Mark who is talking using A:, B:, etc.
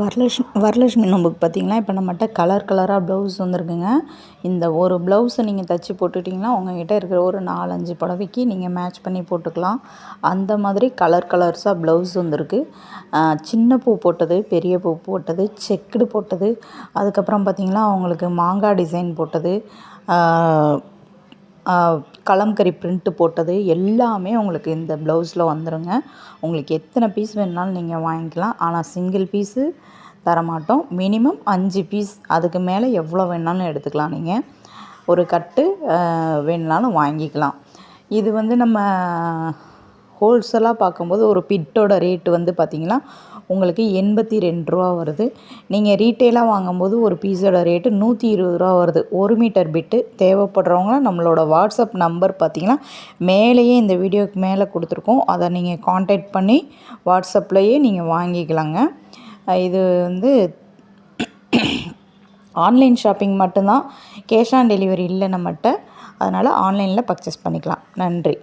A: வரலட்சுமி நோம்புக்கு பார்த்திங்கன்னா இப்போ நம்மகிட்ட கலர் கலராக ப்ளவுஸ் வந்துருக்குங்க. இந்த ஒரு ப்ளவுஸை நீங்கள் தச்சு போட்டுட்டிங்கன்னா உங்கள்கிட்ட இருக்கிற ஒரு 4-5 புடவைக்கு நீங்கள் மேட்ச் பண்ணி போட்டுக்கலாம். அந்த மாதிரி கலர் கலர்ஸாக ப்ளவுஸ் வந்துருக்கு. சின்ன பூ போட்டது, பெரிய பூ போட்டது, செக்குடு போட்டது, அதுக்கப்புறம் பார்த்திங்கன்னா அவங்களுக்கு மாங்காய் டிசைன் போட்டது, கலம்கரி பிரிண்ட்டு போட்டது எல்லாமே உங்களுக்கு இந்த ப்ளவுஸில் வந்துடுங்க. உங்களுக்கு எத்தனை பீஸ் வேணுனாலும் நீங்கள் வாங்கிக்கலாம். ஆனால் சிங்கிள் பீஸு தரமாட்டோம். மினிமம் 5 பீஸ், அதுக்கு மேலே எவ்வளோ வேணாலும் எடுத்துக்கலாம். நீங்கள் ஒரு கட்டு வேணுனாலும் வாங்கிக்கலாம். இது வந்து நம்ம ஹோல்சேலாக பார்க்கும்போது ஒரு பிட்டோட ரேட்டு வந்து பார்த்திங்கன்னா உங்களுக்கு 82 ரூபா வருது. நீங்கள் ரீட்டெயிலாக வாங்கும்போது ஒரு பீஸோட ரேட்டு 120 ரூபா வருது. 1 மீட்டர் பிட்டு தேவைப்படுறவங்க நம்மளோட வாட்ஸ்அப் நம்பர் பார்த்திங்கன்னா மேலேயே இந்த வீடியோக்கு மேலே கொடுத்துருக்கோம். அதை நீங்கள் காண்டாக்ட் பண்ணி வாட்ஸ்அப்லேயே நீங்கள் வாங்கிக்கலாங்க. இது வந்து ஆன்லைன் ஷாப்பிங் மட்டும்தான், கேஷ் ஆன் டெலிவரி இல்லை நம்மகிட்ட. அதனால் ஆன்லைனில் பர்ச்சேஸ் பண்ணிக்கலாம். நன்றி.